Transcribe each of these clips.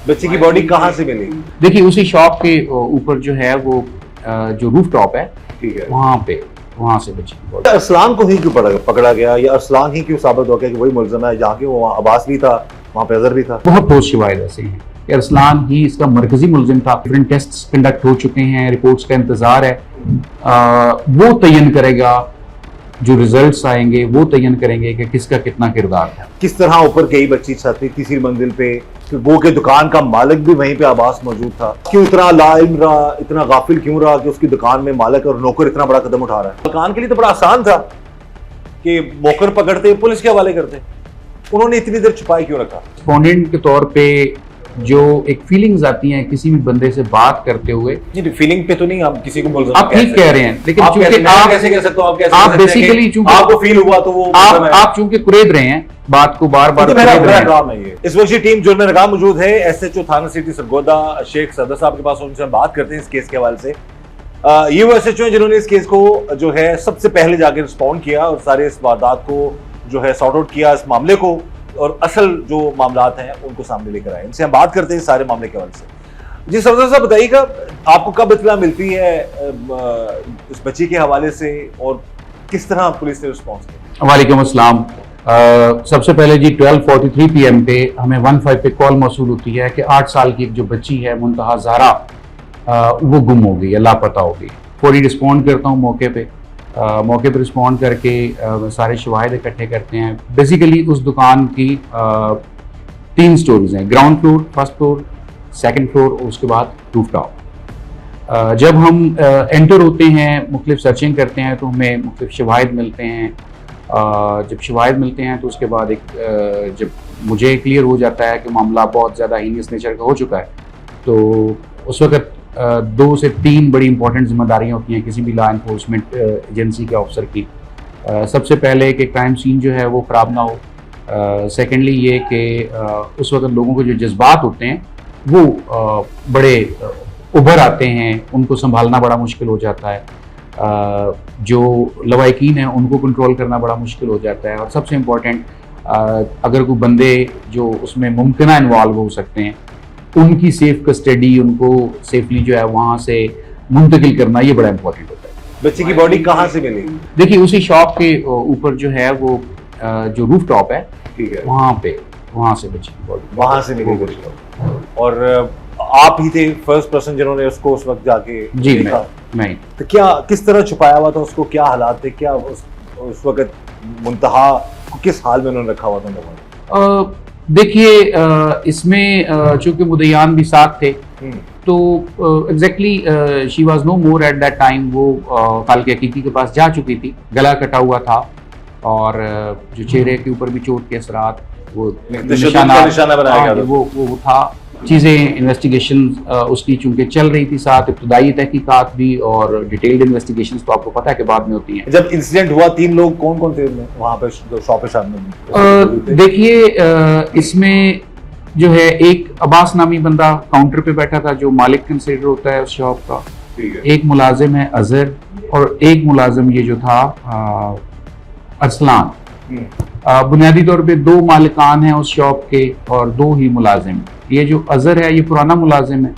बच्चे की बॉडी कहाँ से मिली? देखिए उसी शॉप के ऊपर जो है वो जो रूफ टॉप है, ठीक है, वहाँ से बच्चे की बॉडी। अरसलान को ही क्यों पकड़ा गया, या अरसलान ही क्यों साबित हो गया कि वही मुलजिम है, जहाँ के वो वहाँ अब्बास भी था, वहाँ पे अजहर भी था? बहुत ठोस शवाहिद ऐसे हैं कि अरसलान ही इसका मरकजी मुलजिम था। डिफरेंट टेस्ट कंडक्ट हो चुके हैं, रिपोर्ट्स का इंतजार है, वो तयन करेगा, जो रिजल्ट्स आएंगे वो तयन करेंगे कि किसका कितना किरदार था। किस तरह ऊपर गई बच्ची छत पे तीसरी मंजिल पे, कि वो के दुकान का मालिक भी वहीं पे अब्बास मौजूद था, क्यों इतना लाइम रहा, इतना गाफिल क्यों रहा कि उसकी दुकान में मालिक और नौकर इतना बड़ा कदम उठा रहा है? दुकान के लिए तो बड़ा आसान था कि मौकर पकड़ते पुलिस के हवाले करते, उन्होंने इतनी देर छुपाई क्यों रखा? रिस्पोंडेंट के तौर पे जो एक फीलिंग्स आती हैं किसी भी बंदे से बात करते हुए, फीलिंग पे तो नहीं, आप किसी को मुलजिम आप ठीक कह रहे हैं, लेकिन आप चूंकि कैसे कह सकते हो, आप बेसिकली चूंकि आपको फील हुआ तो वो आप चूंकि कुरेद रहे हैं बात को बार बार, काम है ये। इस वक्त टीम जुर्म निगाह मौजूद है SHO थाना सिटी सरगोदा शेख सदर साहब के पास, उनसे हम बात करते हैं इस केस के हवाले से। ये वो SHO हैं जिन्होंने इस केस को जो है सबसे पहले जाके रिस्पॉन्ड किया और सारे इस वारदात को जो है सॉर्ट आउट किया, इस मामले को, और असल जो मामलात हैं उनको सामने लेकर आए। इनसे हम बात करते हैं सारे मामले के हवाले से। जी सफदर साहब बताइएगा, आपको कब इत्तला मिलती है इस बच्ची के हवाले से और किस तरह पुलिस ने रिस्पॉन्स किया? वालेकुम अस्सलाम। सबसे पहले जी 12:43 PM पे हमें 15 पे कॉल मौसूल होती है कि 8 साल की एक जो बच्ची है मुंतहा ज़हरा, वो गुम हो गई, लापता हो गई। फौरी रिस्पॉन्ड करता हूँ मौके पे रिस्पॉन्ड करके सारे शवाहिद इकट्ठे करते हैं। बेसिकली उस दुकान की 3 स्टोरीज हैं, ground floor, first floor, second floor और उसके बाद रूफ टॉप। जब हम एंटर होते हैं, मुख्तलिफ सर्चिंग करते हैं तो हमें मुख्तलिफ शवाहिद मिलते हैं। जब शवाहिद मिलते हैं तो उसके बाद जब मुझे क्लियर हो जाता है कि मामला बहुत ज़्यादा हीनियस नेचर का हो चुका है, तो उस वक्त 2 से 3 बड़ी इंपॉर्टेंट जिम्मेदारियां होती हैं किसी भी लॉ एनफोर्समेंट एजेंसी के ऑफिसर की। सबसे पहले कि क्राइम सीन जो है वो ख़राब ना हो। सेकेंडली ये कि उस वक्त लोगों के जो जज्बात होते हैं वो बड़े उभर आते हैं, उनको संभालना बड़ा मुश्किल हो जाता है। जो लवाकिन हैं उनको कंट्रोल करना बड़ा मुश्किल हो जाता है। और सबसे इम्पोर्टेंट, अगर कोई बंदे जो उसमें मुमकिन इन्वॉल्व हो सकते हैं उनकी सेफ कस्टडी, उनको सेफली जो है वहाँ से मुंतकिल करना, ये बड़ा इंपॉर्टेंट होता है। बच्ची की बॉडी कहाँ से मिली? देखिए उसी शॉप के ऊपर जो है वो जो रूफ टॉप है, ठीक है, वहाँ से बच्ची की बॉडी वहाँ से मिली बच्ची। और आप ही थे फर्स्ट पर्सन जिन्होंने उसको उस वक्त जाके जी देखा? मैं। तो क्या किस तरह छुपाया हुआ था उसको, क्या हालात थे, क्या उस वक्त मुंतहा किस हाल में उन्होंने रखा हुआ था? देखिए इसमें चूंकि मुदय्यान भी साथ थे तो exactly she was no more at that time. वो काल के हकीकी के पास जा चुकी थी, गला कटा हुआ था और जो चेहरे के ऊपर भी चोट के असरात, वो निशाना बनाया गया, वो था। चीज़ें इन्वेस्टिगेशन उसकी चूंकि चल रही थी, साथ इब्तदाई तहकीकात भी और डिटेल्ड इन्वेस्टिगेशन तो आपको पता है कि बाद में होती हैं। जब इंसिडेंट हुआ 3 लोग कौन कौन थे वहाँ पे शॉप पे शामिल? देखिए इसमें जो है एक अब्बास नामी बंदा काउंटर पे बैठा था जो मालिक कंसिडर होता है उस शॉप का, एक मुलाजिम है अजहर और एक मुलाजिम ये जो था अरसलान। बुनियादी तौर पे 2 मालिकान हैं उस शॉप के और 2 ही मुलाजिम। ये जो अजहर है ये पुराना मुलाजिम है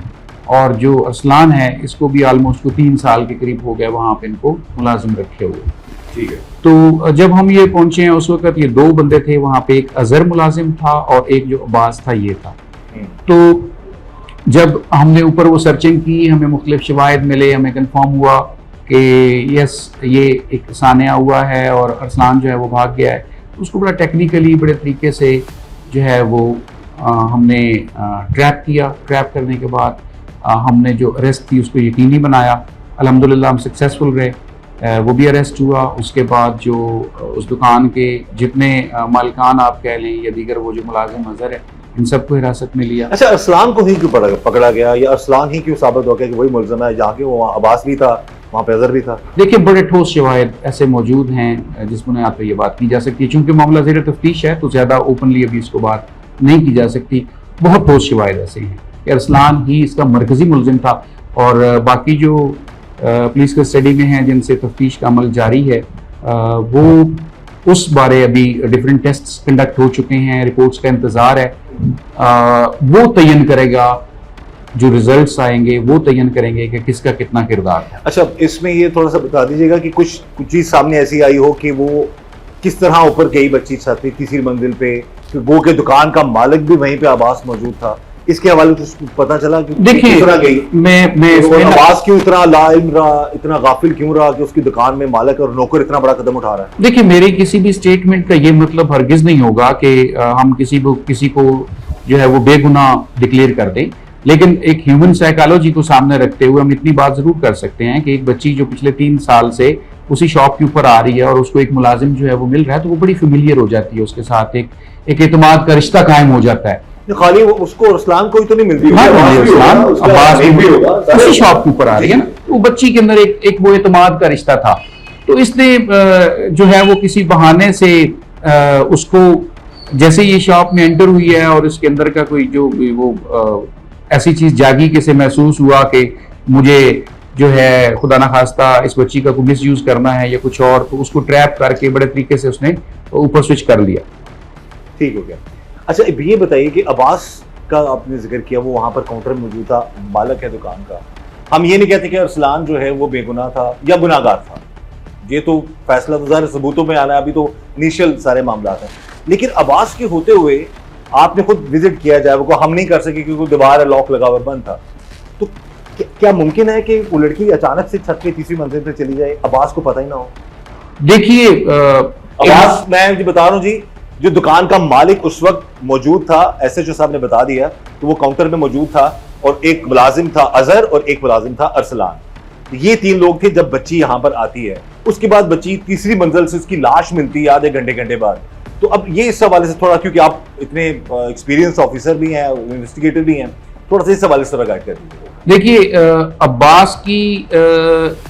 और जो अरसलान है इसको भी ऑलमोस्ट 3 साल के करीब हो गया वहाँ पे इनको मुलाजिम रखे हुए। ठीक है। तो जब हम ये पहुंचे हैं उस वक्त ये 2 बंदे थे वहाँ पे, एक अजहर मुलाजिम था और एक जो अब्बास था ये था। तो जब हमने ऊपर वो सर्चिंग की, हमें मुख्तलिफ शवाहिद मिले, हमें कंफर्म हुआ कि यस ये एक सानिया हुआ है और अरसलान जो है वो भाग गया है। उसको बड़ा टेक्निकली बड़े तरीके से जो है वो हमने ट्रैप किया। ट्रैप करने के बाद हमने जो अरेस्ट थी उसको यकीनी बनाया। अल्हम्दुलिल्लाह हम सक्सेसफुल रहे, वो भी अरेस्ट हुआ। उसके बाद जो उस दुकान के जितने मालिकान आप कह लें या दीगर वो जो मुलाजिम अजहर है इन सबको हिरासत में लिया। अच्छा, अरसलान को ही क्यों पकड़ा गया, या अरसलान ही क्यों साबित हो गया कि वही मुलजिम है, जहाँ के वो अब्बास भी था, वहाँ पे अजहर भी था? देखिए बड़े ठोस शवाहिद ऐसे मौजूद हैं जिस बुनियाद पर ये बात की जा सकती है। चूंकि मामला ज़ेर तफ्तीश है तो ज़्यादा ओपनली अभी इसको बात नहीं की जा सकती। बहुत ठोस शवाहिद ऐसे हैं कि अरसलान ही इसका मरकजी मुलजिम था और बाकी जो पुलिस कस्टडी में हैं जिनसे तफ्तीश का अमल जारी है वो उस बारे अभी डिफरेंट टेस्ट कंडक्ट हो चुके हैं, रिपोर्ट्स का इंतज़ार है। वो तयन करेगा, जो रिजल्ट्स आएंगे वो तयन करेंगे कि किसका कितना किरदार है। अच्छा, इसमें ये थोड़ा सा बता दीजिएगा कि कुछ चीज सामने ऐसी आई हो कि वो किस तरह ऊपर गई बच्ची छत पे तीसरी मंजिल पे, कि वो के दुकान का मालिक भी वहीं पे आवास मौजूद था, इसके हवाले से कुछ पता चला कि देखिए, किस तरह गई? मैं इसमें आवास क्यों इतना लाइम रहा, इतना गाफिल क्यों रहा कि उसकी दुकान में मालिक और नौकर इतना बड़ा कदम उठा रहा है? देखिए, मेरे किसी भी स्टेटमेंट का ये मतलब हरगिज नहीं होगा कि हम किसी को जो है वो बेगुनाह डिक्लेयर कर दें, लेकिन एक ह्यूमन साइकोलॉजी को सामने रखते हुए हम इतनी बात जरूर कर सकते हैं कि एक बच्ची जो पिछले 3 साल से उसी शॉप के ऊपर आ रही है और उसको एक मुलाजिम जो है वो मिल रहा है, तो वो बड़ी फेमिलियर हो जाती है, उसके साथ एक एतमाद का रिश्ता कायम हो जाता है। खाली उसको अरसलान कोई तो नहीं मिलती, उसी शॉप के ऊपर आ रही है ना, वो बच्ची के अंदर एक वो एतमाद का रिश्ता था, तो इसने जो है वो किसी बहाने से उसको, जैसे ये शॉप में एंटर हुई है और इसके अंदर का कोई जो वो ऐसी चीज जागी कि से महसूस हुआ कि मुझे जो है खुदा ना खास्ता इस बच्ची का कोई मिस यूज करना है या कुछ और, तो उसको ट्रैप करके बड़े तरीके से उसने ऊपर स्विच कर लिया। ठीक हो गया। अच्छा, ये बताइए कि अब्बास का आपने जिक्र किया, वो वहां पर काउंटर में मौजूद था, मालिक है दुकान का। हम ये नहीं कहते कि अरसलान जो है वो बेगुनाह था या गुनाहगार था, ये तो फैसला तो ज़ाहिर सबूतों में आना है, अभी तो इनिशियल सारे मामला हैं। लेकिन अब्बास के होते हुए आपने खुद विजिट किया जाए, वो हम नहीं कर सके क्योंकि दीवार है, लॉक लगा हुआ बंद था, तो क्या मुमकिन है कि वो लड़की अचानक से छत पे तीसरी मंजिल पे चली जाए, अब्बास को पता ही ना हो? देखिए, अब्बास, मैं जी बता रहा हूँ जी, जो दुकान का मालिक उस वक्त मौजूद था, एसएचओ साहब ने बता दिया कि वो काउंटर में मौजूद था और एक मुलाजिम था अजहर और एक मुलाजिम था अरसलान। ये 3 लोग थे जब बच्ची यहाँ पर आती है। उसके बाद बच्ची तीसरी मंजिल से उसकी लाश मिलती है आधे घंटे बाद। तो अब ये इस हवाले से थोड़ा, क्योंकि आप इतने एक्सपीरियंस ऑफिसर भी हैं, इन्वेस्टिगेटर भी हैं, थोड़ा सा इस हवाले से गाइड कर दीजिए। देखिए, अब्बास की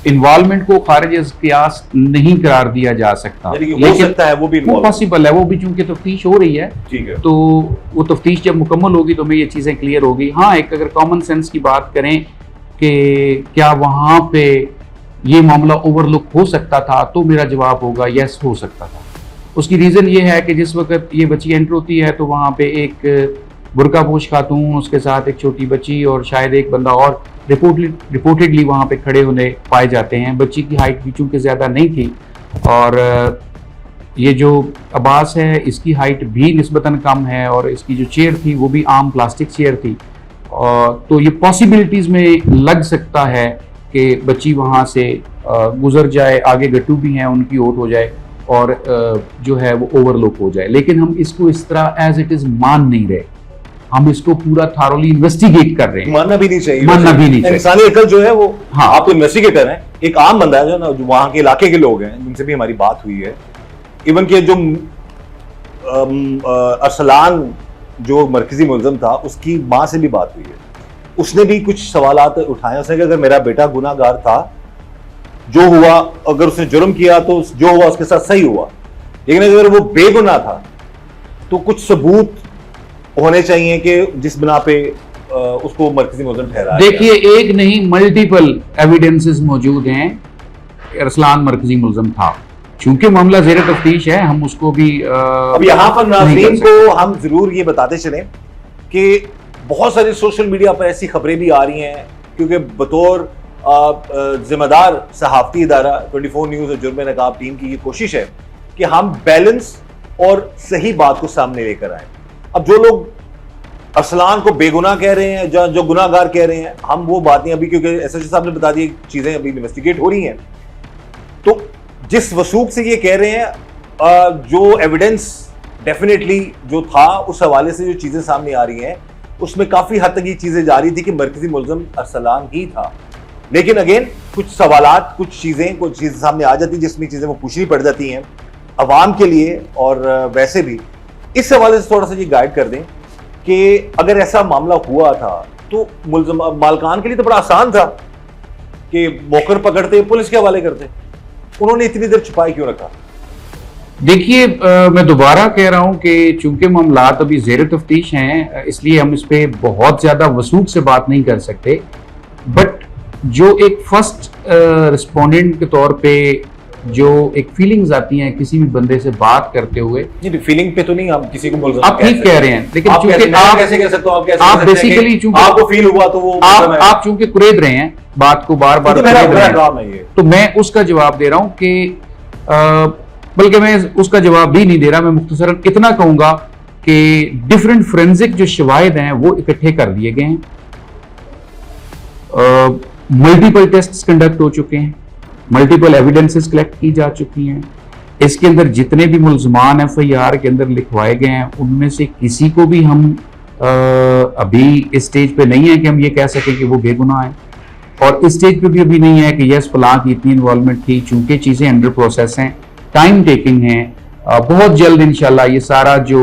इन्वॉल्वमेंट को खारिज कियास नहीं करार दिया जा सकता, लेकिन हो सकता है वो भी पॉसिबल है, वो भी चूंकि तफ्तीश हो रही है, ठीक है, तो वो तफ्तीश जब मुकम्मल होगी तो हमें ये चीजें क्लियर होगी। हाँ, एक अगर कॉमन सेंस की बात करें कि क्या वहां पे ये मामला ओवरलुक हो सकता था, तो मेरा जवाब होगा यस, हो सकता था। उसकी रीजन ये है कि जिस वक्त ये बच्ची एंटर होती है तो वहां पे एक बुर्कापोश खातून, उसके साथ एक छोटी बच्ची और शायद एक बंदा और रिपोर्टेडली वहाँ पे खड़े होने पाए जाते हैं। बच्ची की हाइट भी चूंकि ज़्यादा नहीं थी और ये जो अब्बास है इसकी हाइट भी निस्बतन कम है और इसकी जो चेयर थी वो भी आम प्लास्टिक चेयर थी, और तो ये पॉसिबिलिटीज़ में लग सकता है कि बच्ची वहाँ से गुजर जाए, आगे गट्टू भी हैं उनकी ओट हो जाए और जो है वो ओवरलुक हो जाए। लेकिन हम इसको इस तरह एज इट इज़ मान नहीं रहे, हम इसको पूरा थारोली इन्वेस्टिगेट कर रहे हैं। मानना भी नहीं चाहिए, मानना भी नहीं चाहिए। इंसानी अकल जो है वो, हाँ, आप तो इन्वेस्टिगेटर हैं, एक आम बंदा है जो ना, जो वहां के इलाके के लोग हैं जिनसे भी हमारी बात हुई है, इवन के जो अरसलान जो मरकजी मुलजम था उसकी माँ से भी बात हुई है, उसने भी कुछ सवालात उठाए। उसने कहा अगर मेरा बेटा गुनाहगार था, जो हुआ, अगर उसने जुर्म किया तो जो हुआ उसके साथ सही हुआ, लेकिन अगर वो बेगुनाह था तो कुछ सबूत होने चाहिए कि जिस बिना पे उसको मरकजी मुलजिम ठहराया। देखिए, एक नहीं मल्टीपल एविडेंसेस मौजूद हैं अरसलान मरकजी मुलजिम था। चूंकि मामला ज़ेर तफ्तीश है, हम उसको भी अब यहाँ पर नाज़रीन को हम जरूर ये बताते चलें कि बहुत सारी सोशल मीडिया पर ऐसी खबरें भी आ रही हैं, क्योंकि बतौर जिम्मेदार सहाफ़ती इदारा 24 न्यूज़ और जुर्म नकाब टीम की ये कोशिश है कि हम बैलेंस और सही बात को सामने लेकर आए। अब जो लोग अरसलान को बेगुनाह कह रहे हैं, जो गुनाहगार कह रहे हैं, हम वो बातें अभी, क्योंकि एसएचओ साहब ने बता दी चीजें अभी इन्वेस्टिगेट हो रही हैं, तो जिस वसूख से ये कह रहे हैं, जो एविडेंस डेफिनेटली जो था उस हवाले से जो चीजें सामने आ रही हैं, उसमें काफी हद तक ये चीजें जा रही थी कि मरकजी मुलजिम अरसलान ही था। लेकिन अगेन कुछ सवालात, कुछ चीजें सामने आ जाती, जिसमें चीजें वो पूछनी पड़ जाती हैं अवाम के लिए, और वैसे भी इस हवाले से थोड़ा सा ये गाइड कर दें कि अगर ऐसा मामला हुआ था तो मुल्ज़िम मालकान के लिए तो बड़ा आसान था कि मौके पकड़ते, पुलिस के हवाले करते, उन्होंने इतनी देर छुपाए क्यों रखा? देखिए, मैं दोबारा कह रहा हूं कि चूंकि मामलात अभी ज़ेर तफ्तीश हैं, इसलिए हम इस पे बहुत ज्यादा वसूख से बात नहीं कर सकते, बट जो एक फर्स्ट रिस्पोंडेंट के तौर पे जो एक फीलिंग्स आती हैं किसी भी बंदे से बात करते हुए। नहीं, फीलिंग पे तो नहीं हम किसी को मुल्ज़िम आप ठीक कह रहे हैं, लेकिन आप चूंकि आप कैसे कह सकते हो, आप कैसे आप कह सकते हैं बेसिकली कि चूंकि आपको फील हुआ तो वो आप चूंकि कुरेद रहे हैं बात को, बार बार तो मेरा कुरेद रहे हैं, काम है ये। तो मैं उसका जवाब दे रहा हूं कि बल्कि मैं उसका जवाब भी नहीं दे रहा, मैं मुख्तसरन इतना कहूंगा कि डिफरेंट फोरेंसिक जो शवाहिद हैं वो इकट्ठे कर दिए गए हैं, मल्टीपल टेस्ट्स कंडक्ट हो चुके हैं, मल्टीपल एविडेंसेस कलेक्ट की जा चुकी हैं। इसके अंदर जितने भी मुल्जमान FIR के अंदर लिखवाए गए हैं उनमें से किसी को भी हम अभी इस स्टेज पे नहीं है कि हम ये कह सकें कि वो बेगुनाह है, और इस स्टेज पे भी अभी नहीं है कि यस फलां की इतनी इन्वॉल्वमेंट थी। चूंकि चीज़ें अंडर प्रोसेस हैं, टाइम टेकिंग है, बहुत जल्द इंशाल्लाह ये सारा जो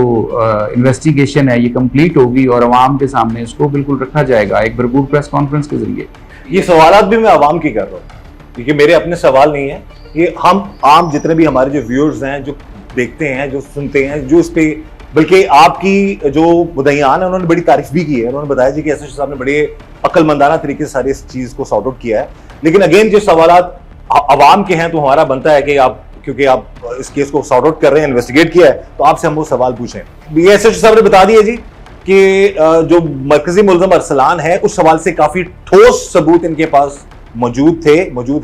इन्वेस्टिगेशन है ये कंप्लीट होगी और अवाम के सामने इसको बिल्कुल रखा जाएगा एक भरपूर प्रेस कॉन्फ्रेंस के जरिए। ये सवालात भी मैं आवाम की कर रहा हूँ, क्योंकि मेरे अपने सवाल नहीं है, ये हम आम जितने भी हमारे जो व्यूअर्स हैं, जो देखते हैं, जो सुनते हैं, जो इस पे, बल्कि आपकी जो बुदयान है उन्होंने बड़ी तारीफ भी की है, उन्होंने बताया जी कि एसएचओ साहब ने बड़े अक्लमंदाना तरीके से सारी इस चीज को सॉर्ट आउट किया है। लेकिन अगेन जो सवालात आवाम के हैं तो हमारा बनता है कि आप, क्योंकि आप इस केस को सॉर्ट आउट कर रहे हैं, इन्वेस्टिगेट किया है, तो आपसे हम वो सवाल पूछें। ये एसएचओ साहब ने बता दिया जी कि जो मरकजी मुल्ज़िम अरसलान है उस सवाल से काफी ठोस सबूत इनके पास मौजूद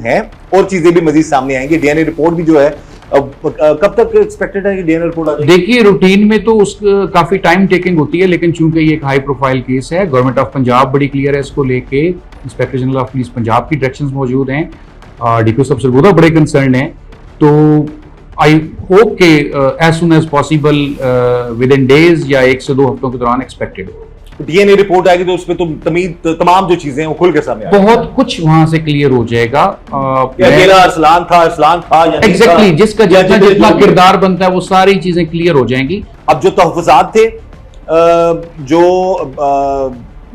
हैं, और चीजें भी मजीद सामने आएंगी। डीएनए रिपोर्ट भी जो है कब तक एक्सपेक्टेड है कि डीएनए रिपोर्ट आ जाएगी? देखिए रूटीन में तो उस काफी टाइम टेकिंग होती है, लेकिन चूंकि ये एक हाई प्रोफाइल केस है, गवर्नमेंट ऑफ पंजाब बड़ी क्लियर है इसको लेके, inspector general of police Punjab की डायरेक्शंस मौजूद हैं, डीपीओ साहब सरगोदा बड़े कंसर्न हैं, तो आई होप के as soon as possible within days या 1 से 2 हफ्तों के दौरान एक्सपेक्टेड है। डीएनए रिपोर्ट आएगी तो उसमें तो तमाम जो चीजें हैं वो खुल के सामने आएगी, बहुत कुछ वहां से क्लियर हो जाएगा। अकेला अरसलान था या नहीं एग्जैक्टली था, जिसका जितना किरदार बनता है वो सारी चीजें क्लियर हो जाएंगी। अब जो तहफ़्फ़ुज़ात थे, जो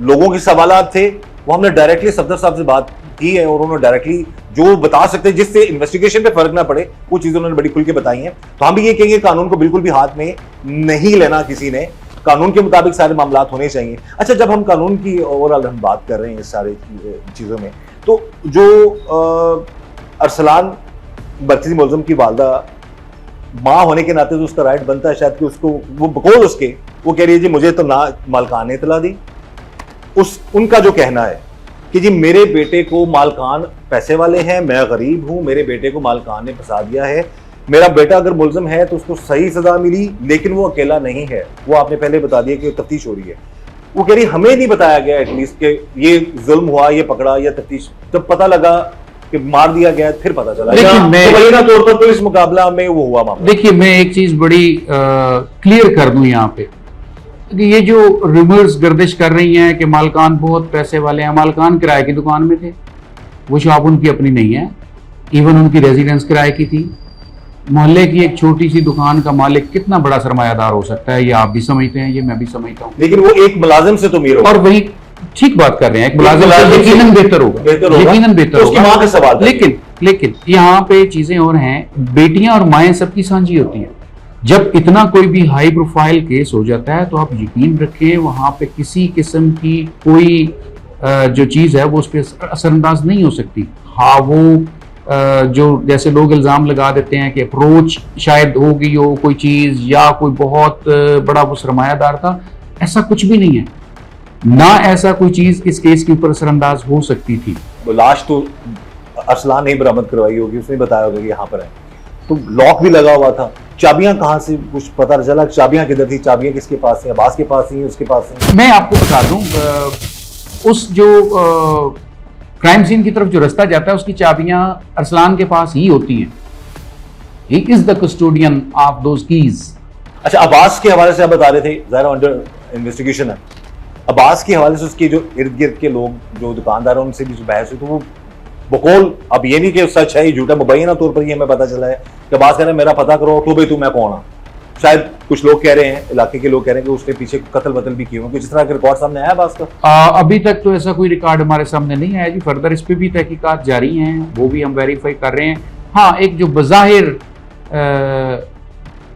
लोगों के सवालात थे, वो हमने डायरेक्टली सफदर साहब से बात की है, और उन्होंने डायरेक्टली जो बता सकते हैं जिससे इन्वेस्टिगेशन पे फर्क ना पड़े, वो चीजें उन्होंने बड़ी खुल के बताई हैं। तो हम भी ये कहेंगे कानून को बिल्कुल भी हाथ में नहीं लेना किसी ने, कानून के मुताबिक सारे मामलात होने चाहिए। अच्छा, जब हम कानून की ओवरऑल हम बात कर रहे हैं इस सारे चीज़ों में, तो जो अरसलान मरकज़ी मुल्ज़िम की वालदा माँ होने के नाते तो उसका राइट बनता है शायद कि उसको, वो बकौल उसके, वो कह रही है जी मुझे तो ना मालकान ने इतला दी, उनका जो कहना है कि जी मेरे बेटे को मालकान पैसे वाले हैं, मैं गरीब हूँ, मेरे बेटे को मालकान ने फंसा दिया है, मेरा बेटा अगर मुल्ज़िम है तो उसको सही सजा मिली, लेकिन वो अकेला नहीं है, वो आपने पहले बता दिया कि तफ्तीश हो रही है। वो कह रही हमें नहीं बताया गया एटलीस्ट कि ये जुल्म हुआ, ये पकड़ा या तफ्तीश, जब पता लगा कि मार दिया गया फिर पता चला। लेकिन मैं तो तौर पर तो इस मुकाबला में वो हुआ मामला। देखिए मैं एक चीज बड़ी क्लियर कर दूं यहाँ पे कि ये जो रूमर्स गर्दिश कर रही हैं कि मालकान बहुत पैसे वाले हैं, मालकान किराए की दुकान में थे, वो शॉप उनकी अपनी नहीं है, इवन उनकी रेजिडेंस किराए की थी। मोहल्ले की एक छोटी सी दुकान का मालिक कितना बड़ा सरमायादार हो सकता है, ये आप भी समझते हैं, ये मैं भी समझता हूँ। लेकिन वो एक मुलाजिम से तो अमीर होगा, और वही ठीक बात कर रहे हैं, एक मुलाजिम से यकीनन बेहतर होगा, यकीनन बेहतर तो उसकी माँ का सवाल होगा। लेकिन यहाँ पे चीजें और हैं, बेटियां और माएँ सबकी साझी होती हैं। जब इतना कोई भी हाई प्रोफाइल केस हो जाता है तो आप यकीन रखें वहां पे किसी किस्म की कोई जो चीज है वो उस पर असरअंदाज नहीं हो सकती। हाँ, वो जो जैसे लोग इल्जाम लगा देते हैं कि अप्रोच शायद हो गई हो कोई चीज, या कोई बहुत बड़ा वो सरमायादार था, ऐसा कुछ भी नहीं है ना, ऐसा कोई चीज इस केस के ऊपर असरअंदाज हो सकती थी। वो लाश तो अरसलान ने बरामद करवाई होगी, उसने बताया होगा कि यहाँ पर है, तो लॉक भी लगा हुआ था, चाबियां कहाँ से कुछ पता चला, चाबियां किधर थी, चाबियां किसके पास थी, अब्बास के पास थी, उसके पास थी? मैं आपको बता दूं, उस जो क्राइम सीन की तरफ जो रास्ता जाता है उसकी चाबियां अरसलान के पास ही होती हैं। He is the custodian of those keys. अच्छा, अब्बास के हवाले से आप बता रहे थे, ज़ाहिर अंडर इन्वेस्टिगेशन है, अब्बास के हवाले से उसके जो इर्द गिर्द के लोग जो दुकानदार हैं उनसे भी जो बहस हुई, तो वो बकौल, अब ये नहीं कि सच है, ये झूठा, मुबैना तौर पर ये हमें पता चला है कि अब्बास कह रहे हैं मेरा पता करो तो भाई तू मैं कौन हूं। शायद कुछ लोग कह रहे हैं, इलाके के लोग कह रहे हैं कि उसके पीछे कत्ल वतल भी किए होंगे, जिस तरह के रिकॉर्ड सामने आया अब्बास का। अभी तक तो ऐसा कोई रिकॉर्ड हमारे सामने नहीं आया जी, फर्दर इस पर भी तहकीकात जारी हैं, वो भी हम वेरीफाई कर रहे हैं। हाँ, एक जो बज़ाहिर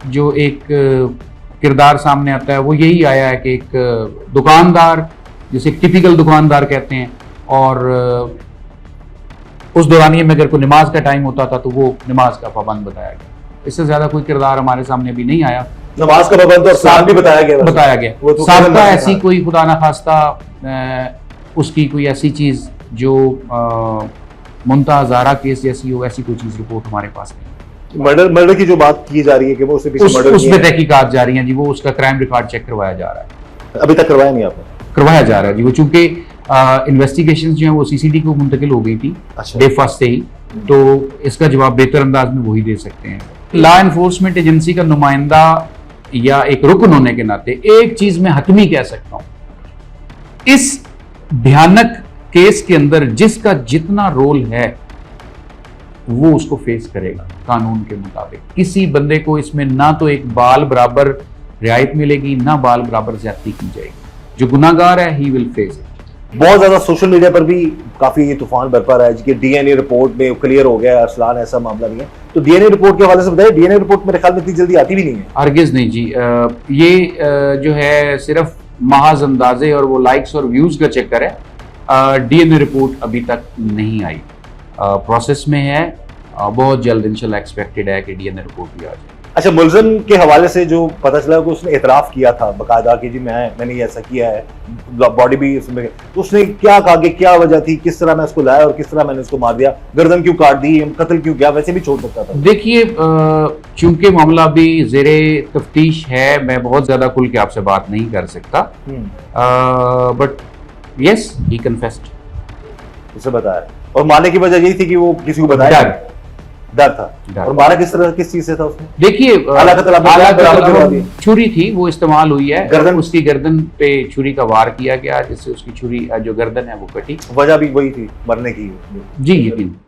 जो एक किरदार सामने आता है वो यही आया है कि एक दुकानदार, जिसे टिपिकल दुकानदार कहते हैं, और उस दौरानिए में अगर कोई नमाज का टाइम होता था तो वो नमाज का पाबंद बताया गया। इससे ज्यादा कोई किरदार हमारे सामने भी नहीं आया। नमाज का पाबंद और साथ भी बताया गया वैसे। बताया गया वो तो साबका किरण ऐसी था। कोई खुदा ना खास्ता उसकी कोई ऐसी चीज जो मुमताज ज़हरा केस जैसी हो, ऐसी कोई चीज रिपोर्ट हमारे पास नहीं। मर्डर की जो बात की जा रही है कि वो उससे पीछे मर्डर उस पे तहकीकात जारी है जी, वो उसका क्राइम रिकॉर्ड चेक करवाया जा रहा है। अभी तक करवाया नहीं आपने? करवाया जा रहा है जी, वो चूंकि इन्वेस्टिगेशन जो है वो सीसीडी को मुंतकिल हो गई थी अच्छा। डे फर्स्ट से ही, तो इसका जवाब बेहतर अंदाज में वही दे सकते हैं। लॉ एनफोर्समेंट एजेंसी का नुमाइंदा या एक रुकन होने के नाते एक चीज मैं हतमी कह सकता हूं, इस भयानक केस के अंदर जिसका जितना रोल है वो उसको फेस करेगा कानून के मुताबिक। किसी बंदे को इसमें ना तो एक बाल बराबर रियायत मिलेगी, ना बाल बराबर ज्यादती की जाएगी। जो गुनाहगार है ही विल फेस इट। बहुत ज्यादा सोशल मीडिया पर भी काफी तूफान बरपा रहा है कि डीएनए रिपोर्ट में क्लियर हो गया अरसलान, ऐसा मामला नहीं है। तो डीएनए रिपोर्ट के हवाले से बताइए, डीएनए रिपोर्ट मेरे ख्याल में इतनी जल्दी आती भी नहीं है। हरगिज नहीं जी, ये जो है सिर्फ महज अंदाजे और वो लाइक्स और व्यूज का चक्कर है। डीएनए रिपोर्ट अभी तक नहीं आई, प्रोसेस में है, बहुत जल्द इंशाल्लाह एक्सपेक्टेड है कि डीएनए रिपोर्ट भी आ जाए। अच्छा, मुलजिम के हवाले से जो पता चला कि उसने एतराफ किया था बकायदा कि जी मैंने ये ऐसा किया है, बॉडी भी इसमें, तो उसने क्या कहा कि क्या वजह थी, किस तरह मैं उसको लाया और किस तरह मैंने उसको मार दिया, गर्दन क्यों काट दी, कत्ल क्यों किया, वैसे भी छोड़ सकता था। देखिए, चूंकि मामला भी ज़ेरे तफ्तीश है, मैं बहुत ज्यादा खुल के आपसे बात नहीं कर सकता, बट यस ही कन्फेस्ड। उसे बताया, और मारने की वजह यही थी कि वो किसी को बताया, डर था। डर। और मारा किस तरह, किस चीज से था उसने? देखिए, आला कत्ल बरामद करवा दी। छुरी थी, वो इस्तेमाल हुई है, गर्दन? उसकी गर्दन पे छुरी का वार किया गया जिससे उसकी छुरी जो गर्दन है वो कटी। वजह भी वही थी मरने की। जी यकीन।